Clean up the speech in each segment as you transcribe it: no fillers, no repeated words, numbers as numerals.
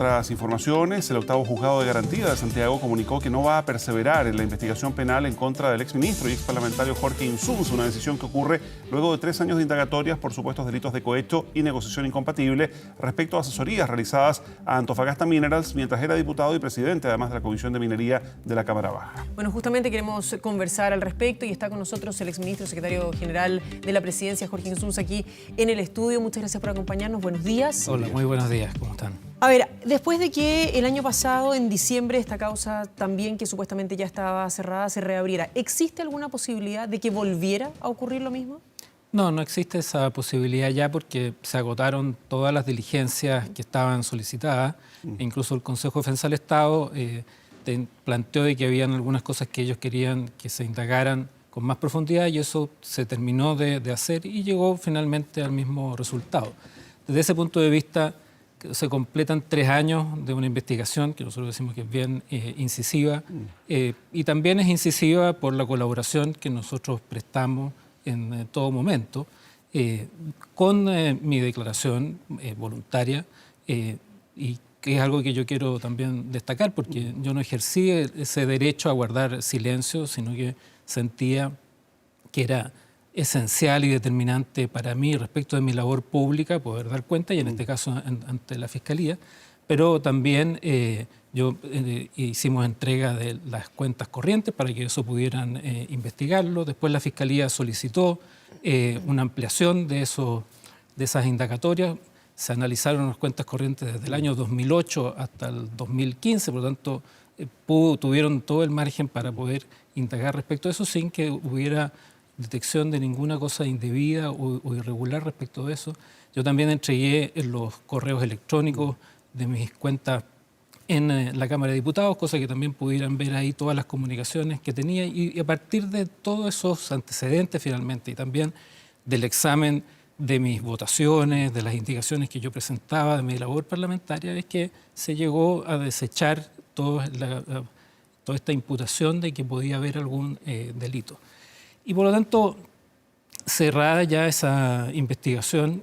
Tras informaciones, el octavo juzgado de garantía de Santiago comunicó que no va a perseverar en la investigación penal en contra del exministro y exparlamentario Jorge Insúnez, una decisión que ocurre luego de 3 años de indagatorias por supuestos delitos de cohecho y negociación incompatible respecto a asesorías realizadas a Antofagasta Minerals mientras era diputado y presidente, además de la Comisión de Minería de la Cámara Baja. Bueno, justamente queremos conversar al respecto y está con nosotros el exministro secretario general de la Presidencia, Jorge Insúnez, aquí en el estudio. Muchas gracias por acompañarnos. Buenos días. Hola, muy buenos días. ¿Cómo están? A ver, después de que el año pasado, en diciembre, esta causa también, que supuestamente ya estaba cerrada, se reabriera, ¿existe alguna posibilidad de que volviera a ocurrir lo mismo? No, no existe esa posibilidad ya porque se agotaron todas las diligencias que estaban solicitadas. E incluso el Consejo de Defensa del Estado planteó de que habían algunas cosas que ellos querían que se indagaran con más profundidad y eso se terminó de hacer y llegó finalmente al mismo resultado. Desde ese punto de vista, se completan 3 años de una investigación que nosotros decimos que es bien incisiva y también es incisiva por la colaboración que nosotros prestamos en todo momento con mi declaración voluntaria y que es algo que yo quiero también destacar porque yo no ejercí ese derecho a guardar silencio, sino que sentía que era esencial y determinante para mí respecto de mi labor pública poder dar cuenta, y en este caso ante la Fiscalía, pero también hicimos entrega de las cuentas corrientes para que eso pudieran investigarlo. Después la Fiscalía solicitó una ampliación de esas indagatorias. Se analizaron las cuentas corrientes desde el año 2008 hasta el 2015, por lo tanto tuvieron todo el margen para poder indagar respecto a eso sin que hubiera detección de ninguna cosa indebida o irregular respecto de eso. Yo también entregué los correos electrónicos de mis cuentas en la Cámara de Diputados, cosa que también pudieran ver ahí todas las comunicaciones que tenía y a partir de todos esos antecedentes finalmente y también del examen de mis votaciones, de las indicaciones que yo presentaba, de mi labor parlamentaria, es que se llegó a desechar toda esta imputación de que podía haber algún delito. Y por lo tanto, cerrada ya esa investigación,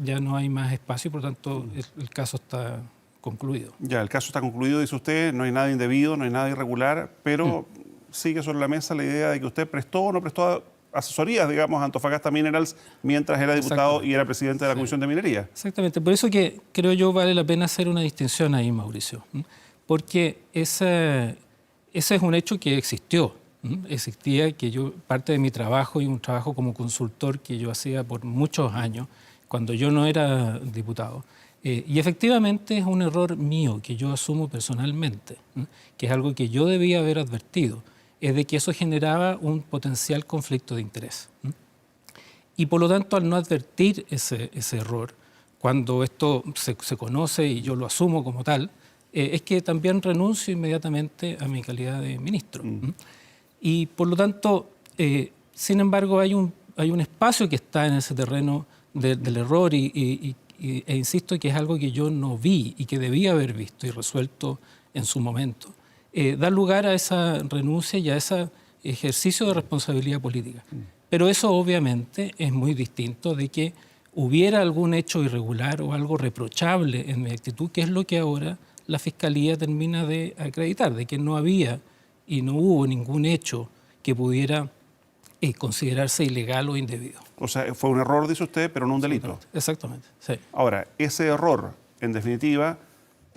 ya no hay más espacio, por lo tanto el caso está concluido. Ya, el caso está concluido, dice usted, no hay nada indebido, no hay nada irregular, pero sigue sobre la mesa la idea de que usted prestó o no prestó asesorías, digamos, a Antofagasta Minerals mientras era diputado y era presidente de la Comisión de Minería. Exactamente, por eso que creo yo vale la pena hacer una distinción ahí, Mauricio, porque ese es un hecho que existió. Existía, que yo, parte de mi trabajo y un trabajo como consultor que yo hacía por muchos años, cuando yo no era diputado. Y efectivamente es un error mío que yo asumo personalmente, que es algo que yo debía haber advertido, es de que eso generaba un potencial conflicto de interés. Y por lo tanto, al no advertir ese error, cuando esto se conoce y yo lo asumo como tal, es que también renuncio inmediatamente a mi calidad de ministro. Y por lo tanto, sin embargo, hay un espacio que está en ese terreno del error e insisto que es algo que yo no vi y que debía haber visto y resuelto en su momento. Da lugar a esa renuncia y a ese ejercicio de responsabilidad política. Pero eso obviamente es muy distinto de que hubiera algún hecho irregular o algo reprochable en mi actitud, que es lo que ahora la Fiscalía termina de acreditar, de que no había y no hubo ningún hecho que pudiera considerarse ilegal o indebido. O sea, fue un error, dice usted, pero no un delito. Exactamente, sí. Ahora, ese error, en definitiva,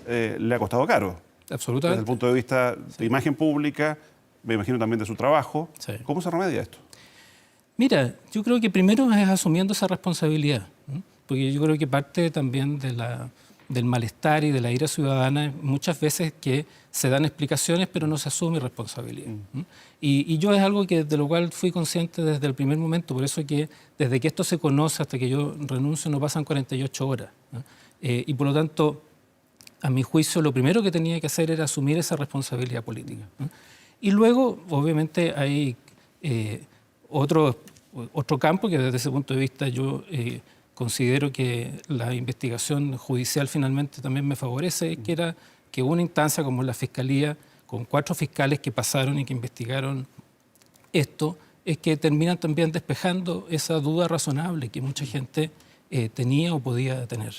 le ha costado caro. Absolutamente. Desde el punto de vista de imagen pública, me imagino también de su trabajo. Sí. ¿Cómo se remedia esto? Mira, yo creo que primero es asumiendo esa responsabilidad, porque yo creo que parte también del malestar y de la ira ciudadana muchas veces que se dan explicaciones pero no se asume responsabilidad. Y yo es algo de lo cual fui consciente desde el primer momento, por eso que desde que esto se conoce hasta que yo renuncio no pasan 48 horas. Y por lo tanto, a mi juicio, lo primero que tenía que hacer era asumir esa responsabilidad política. Y luego, obviamente, hay otro campo que desde ese punto de vista yo considero que la investigación judicial finalmente también me favorece, que era que una instancia como la Fiscalía, con 4 fiscales que pasaron y que investigaron esto, es que terminan también despejando esa duda razonable que mucha gente tenía o podía tener.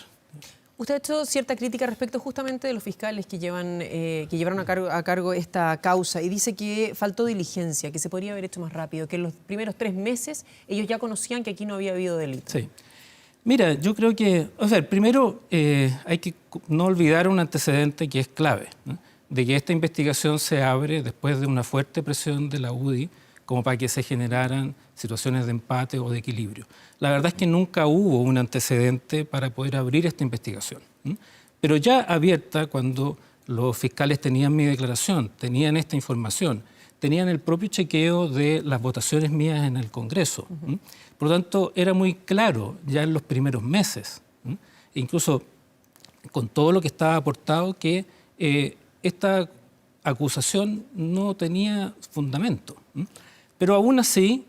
Usted ha hecho cierta crítica respecto justamente de los fiscales que llevaron a cargo esta causa y dice que faltó diligencia, que se podría haber hecho más rápido, que en los primeros 3 meses ellos ya conocían que aquí no había habido delito. Sí. Mira, yo creo que, primero hay que no olvidar un antecedente que es clave, ¿no? De que esta investigación se abre después de una fuerte presión de la UDI como para que se generaran situaciones de empate o de equilibrio. La verdad es que nunca hubo un antecedente para poder abrir esta investigación, ¿no? Pero ya abierta, cuando los fiscales tenían mi declaración, tenían esta información, tenían el propio chequeo de las votaciones mías en el Congreso. Por lo tanto, era muy claro ya en los primeros meses, incluso con todo lo que estaba aportado, que esta acusación no tenía fundamento. Pero aún así,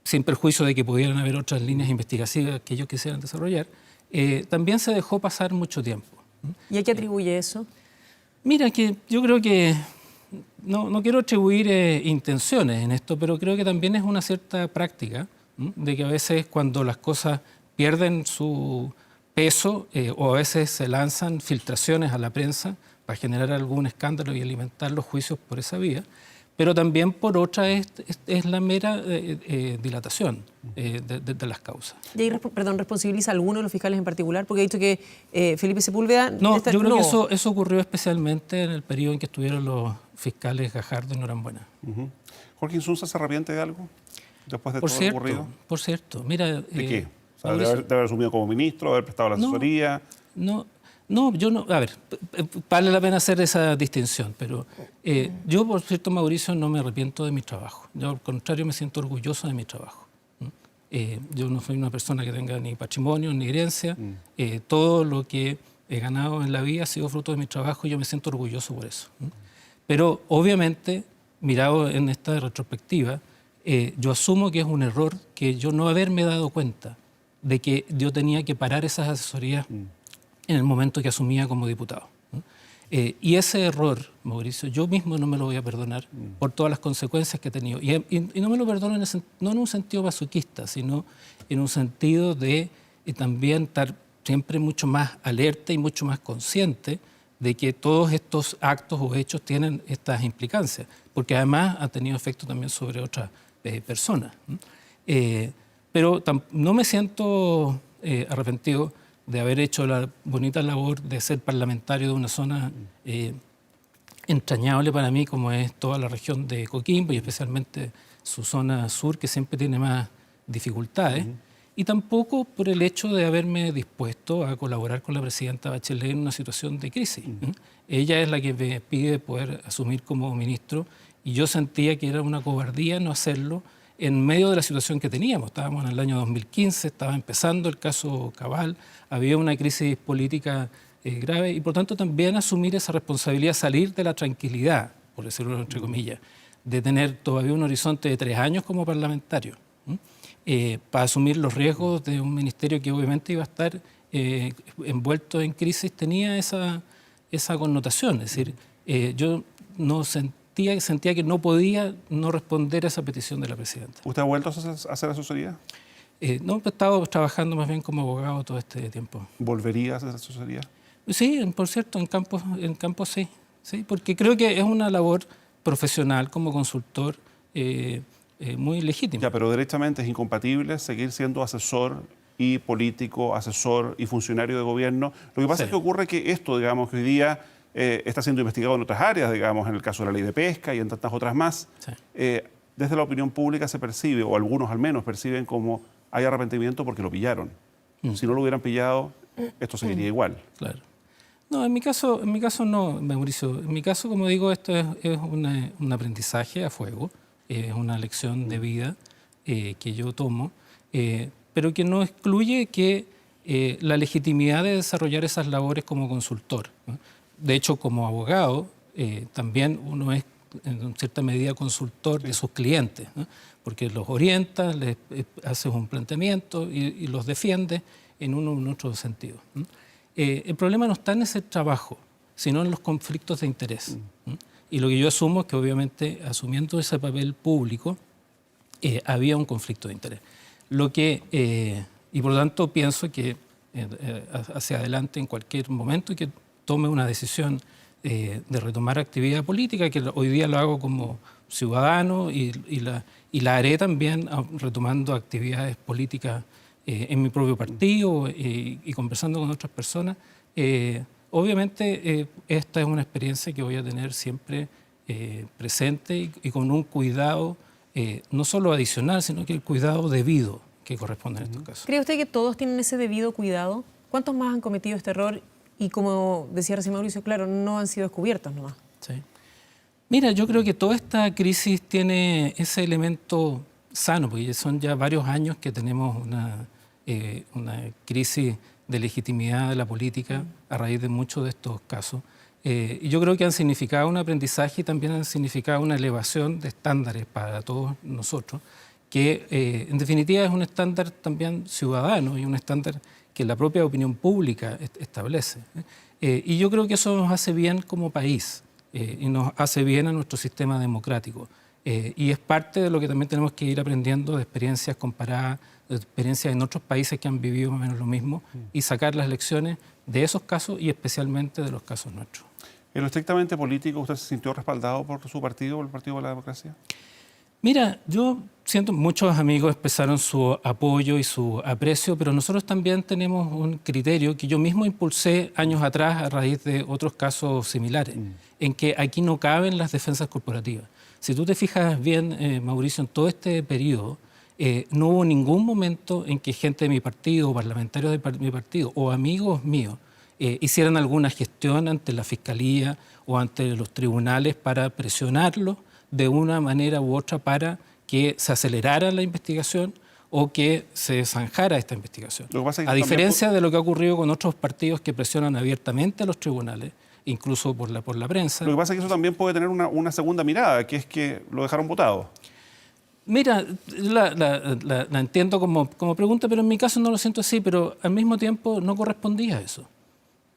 sin perjuicio de que pudieran haber otras líneas investigativas que ellos quisieran desarrollar, también se dejó pasar mucho tiempo. ¿Y a qué atribuye eso? Mira, que yo creo que no quiero atribuir intenciones en esto, pero creo que también es una cierta práctica, ¿no? De que a veces cuando las cosas pierden su peso o a veces se lanzan filtraciones a la prensa para generar algún escándalo y alimentar los juicios por esa vía, pero también por otra es la mera dilatación de las causas. ¿Y ahí, responsabiliza a alguno de los fiscales en particular? Porque he dicho que Felipe Sepúlveda... No, yo creo que eso ocurrió especialmente en el periodo en que estuvieron los fiscales Gajardo y Norambuena. ¿Jorge Insunza se arrepiente de algo después de todo lo ocurrido? Por cierto, mira... ¿De qué? O sea, de haber asumido como ministro, de haber prestado la asesoría... No, yo no. A ver, vale la pena hacer esa distinción, pero yo, por cierto, Mauricio, no me arrepiento de mi trabajo. Yo, al contrario, me siento orgulloso de mi trabajo. Yo no soy una persona que tenga ni patrimonio ni herencia. Todo lo que he ganado en la vida ha sido fruto de mi trabajo y yo me siento orgulloso por eso. Pero, obviamente, mirado en esta retrospectiva, yo asumo que es un error que yo no haberme dado cuenta de que yo tenía que parar esas asesorías en el momento que asumía como diputado, ¿no? Y ese error, Mauricio, yo mismo no me lo voy a perdonar por todas las consecuencias que he tenido. Y no me lo perdono no en un sentido masoquista, sino en un sentido de también estar siempre mucho más alerta y mucho más consciente de que todos estos actos o hechos tienen estas implicancias, porque además han tenido efecto también sobre otras personas, ¿no? Pero no me siento arrepentido de haber hecho la bonita labor de ser parlamentario de una zona entrañable para mí, como es toda la región de Coquimbo y especialmente su zona sur, que siempre tiene más dificultades, y tampoco por el hecho de haberme dispuesto a colaborar con la presidenta Bachelet en una situación de crisis. Ella es la que me pide poder asumir como ministro y yo sentía que era una cobardía no hacerlo en medio de la situación que teníamos. Estábamos en el año 2015, estaba empezando el caso Cabal, había una crisis política grave y por tanto también asumir esa responsabilidad, salir de la tranquilidad, por decirlo entre comillas, de tener todavía un horizonte de 3 años como parlamentario, para asumir los riesgos de un ministerio que obviamente iba a estar envuelto en crisis, tenía esa connotación. Es decir, yo no sentía que no podía no responder a esa petición de la presidenta. ¿Usted ha vuelto a hacer asesoría? No, he estado trabajando más bien como abogado todo este tiempo. ¿Volvería a hacer asesoría? Sí, por cierto, en campo sí, porque creo que es una labor profesional como consultor muy legítima. Ya, pero derechamente es incompatible seguir siendo asesor y político, asesor y funcionario de gobierno. Lo que pasa es que ocurre que esto, digamos, que hoy día está siendo investigado en otras áreas, digamos, en el caso de la ley de pesca y en tantas otras más. Desde la opinión pública se percibe, o algunos al menos perciben, como hay arrepentimiento porque lo pillaron. Si no lo hubieran pillado, esto seguiría igual. Claro. No, en mi caso no, Mauricio. En mi caso, como digo, esto es un aprendizaje a fuego, es una lección de vida que yo tomo, pero que no excluye que la legitimidad de desarrollar esas labores como consultor, ¿no? De hecho, como abogado, también uno es en cierta medida consultor de sus clientes, ¿no? Porque los orienta, les haces un planteamiento y los defiende en uno u otro sentido, ¿no? El problema no está en ese trabajo, sino en los conflictos de interés, ¿no? Y lo que yo asumo es que obviamente asumiendo ese papel público había un conflicto de interés. Y por lo tanto pienso que hacia adelante en cualquier momento y que tome una decisión de retomar actividad política, que hoy día lo hago como ciudadano y la haré también retomando actividades políticas en mi propio partido y conversando con otras personas. Obviamente esta es una experiencia que voy a tener siempre presente y con un cuidado no solo adicional, sino que el cuidado debido que corresponde en estos casos. ¿Cree usted que todos tienen ese debido cuidado? ¿Cuántos más han cometido este error? Y como decía recién Mauricio, claro, no han sido descubiertos nomás. Sí. Mira, yo creo que toda esta crisis tiene ese elemento sano, porque son ya varios años que tenemos una crisis de legitimidad de la política a raíz de muchos de estos casos. Y yo creo que han significado un aprendizaje y también han significado una elevación de estándares para todos nosotros, que en definitiva es un estándar también ciudadano y un estándar que la propia opinión pública establece. Y yo creo que eso nos hace bien como país y nos hace bien a nuestro sistema democrático. Y es parte de lo que también tenemos que ir aprendiendo de experiencias comparadas, de experiencias en otros países que han vivido más o menos lo mismo y sacar las lecciones de esos casos y especialmente de los casos nuestros. En lo estrictamente político, ¿usted se sintió respaldado por su partido, por el Partido de la Democracia? Mira, yo siento muchos amigos expresaron su apoyo y su aprecio, pero nosotros también tenemos un criterio que yo mismo impulsé años atrás a raíz de otros casos similares, en que aquí no caben las defensas corporativas. Si tú te fijas bien, Mauricio, en todo este periodo, no hubo ningún momento en que gente de mi partido o parlamentarios de mi partido o amigos míos hicieran alguna gestión ante la Fiscalía o ante los tribunales para presionarlos de una manera u otra para que se acelerara la investigación o que se zanjara esta investigación. A diferencia de lo que ha ocurrido con otros partidos que presionan abiertamente a los tribunales, incluso por la prensa. Lo que pasa es que eso también puede tener una segunda mirada, que es que lo dejaron votado. Mira, la entiendo como pregunta, pero en mi caso no lo siento así, pero al mismo tiempo no correspondía a eso.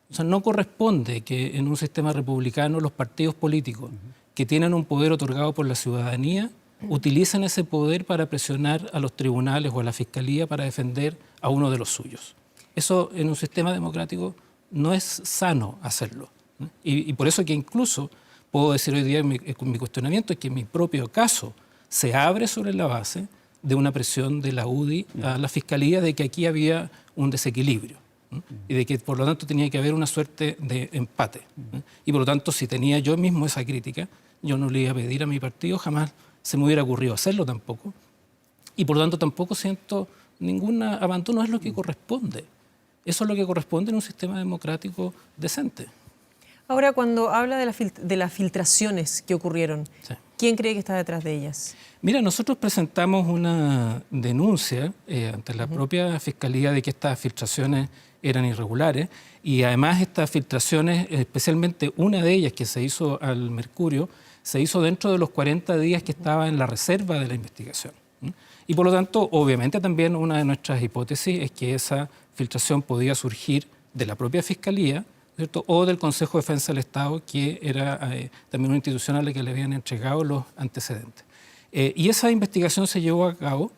O sea, no corresponde que en un sistema republicano los partidos políticos que tienen un poder otorgado por la ciudadanía utilicen ese poder para presionar a los tribunales o a la Fiscalía para defender a uno de los suyos. Eso en un sistema democrático no es sano hacerlo. Y por eso que incluso puedo decir hoy día con mi cuestionamiento es que en mi propio caso se abre sobre la base de una presión de la UDI a la Fiscalía de que aquí había un desequilibrio y de que por lo tanto tenía que haber una suerte de empate. Y por lo tanto, si tenía yo mismo esa crítica, yo no le iba a pedir a mi partido, jamás se me hubiera ocurrido hacerlo tampoco. Y por lo tanto tampoco siento ningún abandono, es lo que corresponde. Eso es lo que corresponde en un sistema democrático decente. Ahora, cuando habla de las filtraciones que ocurrieron, sí, ¿quién cree que está detrás de ellas? Mira, nosotros presentamos una denuncia ante la propia Fiscalía de que estas filtraciones eran irregulares y además estas filtraciones, especialmente una de ellas que se hizo al Mercurio, se hizo dentro de los 40 días que estaba en la reserva de la investigación. Y por lo tanto, obviamente también una de nuestras hipótesis es que esa filtración podía surgir de la propia Fiscalía, ¿cierto? O del Consejo de Defensa del Estado, que era también una institución a la que le habían entregado los antecedentes. Y esa investigación se llevó a cabo,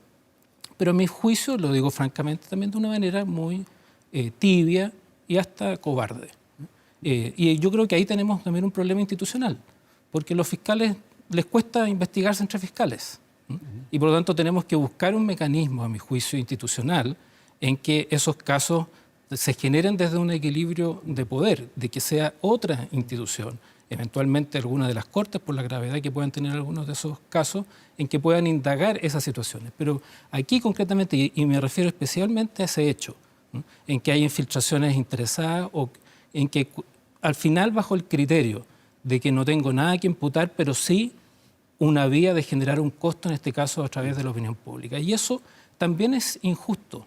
pero a mi juicio, lo digo francamente, también de una manera muy tibia y hasta cobarde. Y yo creo que ahí tenemos también un problema institucional, porque a los fiscales les cuesta investigarse entre fiscales. Y por lo tanto tenemos que buscar un mecanismo, a mi juicio, institucional, en que esos casos se generen desde un equilibrio de poder, de que sea otra institución, eventualmente alguna de las Cortes, por la gravedad que puedan tener algunos de esos casos, en que puedan indagar esas situaciones. Pero aquí concretamente, y me refiero especialmente a ese hecho, ¿no?, en que hay infiltraciones interesadas o en que al final bajo el criterio de que no tengo nada que imputar, pero sí una vía de generar un costo, en este caso a través de la opinión pública. Y eso también es injusto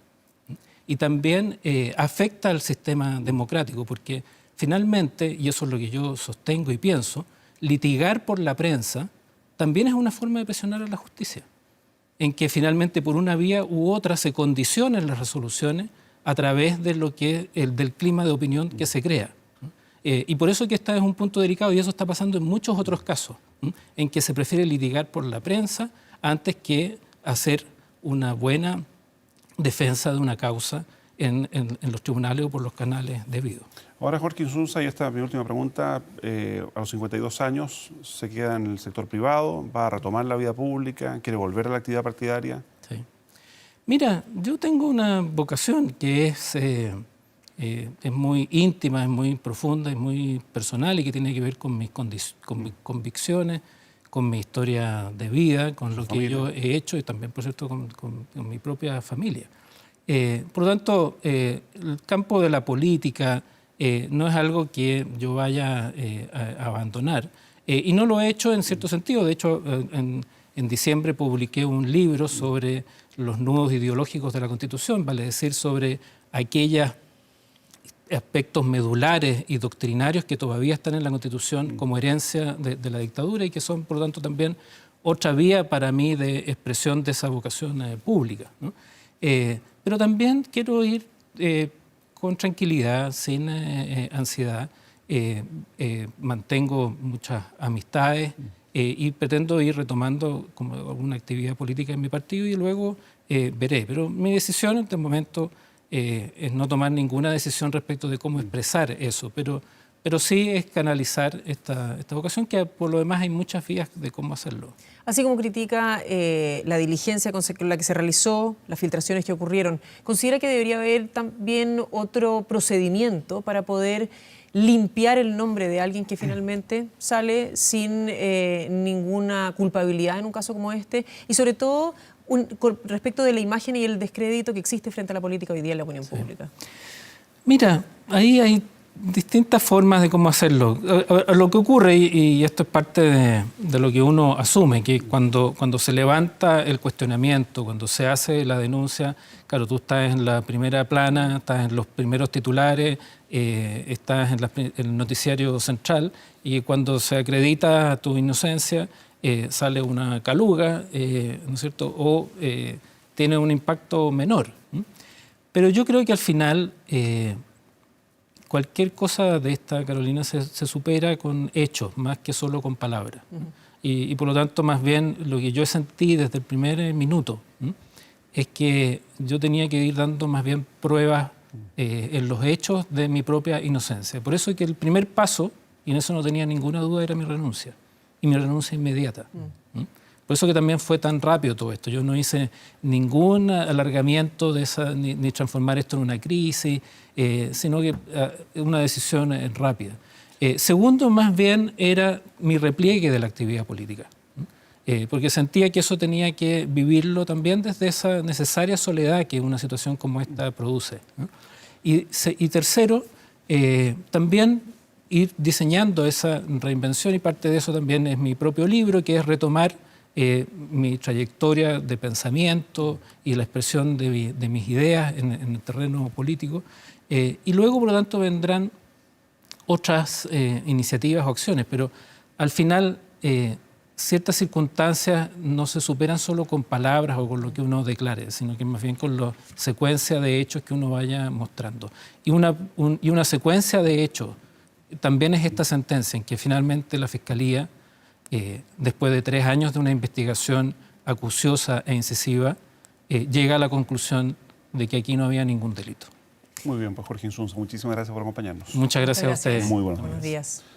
y también afecta al sistema democrático, porque finalmente, y eso es lo que yo sostengo y pienso, litigar por la prensa también es una forma de presionar a la justicia, en que finalmente por una vía u otra se condicionen las resoluciones a través de lo que del clima de opinión que se crea. Y por eso que este es un punto delicado y eso está pasando en muchos otros casos, en que se prefiere litigar por la prensa antes que hacer una buena defensa de una causa en los tribunales o por los canales debidos. Ahora, Jorge Insunza, y esta es mi última pregunta, a los 52 años se queda en el sector privado, va a retomar la vida pública, quiere volver a la actividad partidaria. Sí. Mira, yo tengo una vocación que es muy íntima, es muy profunda, es muy personal y que tiene que ver con mis convicciones, con mi historia de vida, con lo que yo he hecho y también, por cierto, con mi propia familia. Por lo tanto, el campo de la política no es algo que yo vaya a abandonar. Y no lo he hecho en cierto sentido. De hecho, en diciembre publiqué un libro sobre los nudos ideológicos de la Constitución, vale decir, sobre aquellos aspectos medulares y doctrinarios que todavía están en la Constitución como herencia de la dictadura y que son, por lo tanto, también otra vía para mí de expresión de esa vocación pública, ¿no? Pero también quiero ir con tranquilidad, sin ansiedad. Mantengo muchas amistades y pretendo ir retomando como alguna actividad política en mi partido y luego veré. Pero mi decisión en este momento es no tomar ninguna decisión respecto de cómo expresar eso, pero sí es canalizar esta vocación, que por lo demás hay muchas vías de cómo hacerlo. Así como critica la diligencia con la que se realizó, las filtraciones que ocurrieron, ¿considera que debería haber también otro procedimiento para poder limpiar el nombre de alguien que finalmente sale sin ninguna culpabilidad en un caso como este? Y sobre todo, respecto de la imagen y el descrédito que existe frente a la política hoy día en la opinión pública. Mira, ahí hay distintas formas de cómo hacerlo. Lo que ocurre, y esto es parte de lo que uno asume, que cuando se levanta el cuestionamiento, cuando se hace la denuncia, claro, tú estás en la primera plana, estás en los primeros titulares, estás en el noticiario central, y cuando se acredita tu inocencia, sale una caluga, ¿no es cierto?, o tiene un impacto menor. Pero yo creo que al final cualquier cosa de esta, Carolina, se supera con hechos, más que solo con palabras. Y por lo tanto, más bien, lo que yo sentí desde el primer minuto es que yo tenía que ir dando más bien pruebas en los hechos de mi propia inocencia. Por eso es que el primer paso, y en eso no tenía ninguna duda, era mi renuncia. Y mi renuncia inmediata. Por eso que también fue tan rápido todo esto. Yo no hice ningún alargamiento de esa, ni transformar esto en una crisis, sino que una decisión rápida. Segundo, más bien, era mi repliegue de la actividad política. Porque sentía que eso tenía que vivirlo también desde esa necesaria soledad que una situación como esta produce, ¿no? Y tercero, también ir diseñando esa reinvención, y parte de eso también es mi propio libro, que es retomar mi trayectoria de pensamiento y la expresión de mis ideas en el terreno político. Y luego, por lo tanto, vendrán otras iniciativas o acciones, pero al final ciertas circunstancias no se superan solo con palabras o con lo que uno declare, sino que más bien con la secuencia de hechos que uno vaya mostrando. Y una secuencia de hechos también es esta sentencia, en que finalmente la Fiscalía, después de 3 años de una investigación acuciosa e incisiva, llega a la conclusión de que aquí no había ningún delito. Muy bien, pues Jorge Insunza, muchísimas gracias por acompañarnos. Muchas gracias a ustedes. Muy buenos días. Buenos días.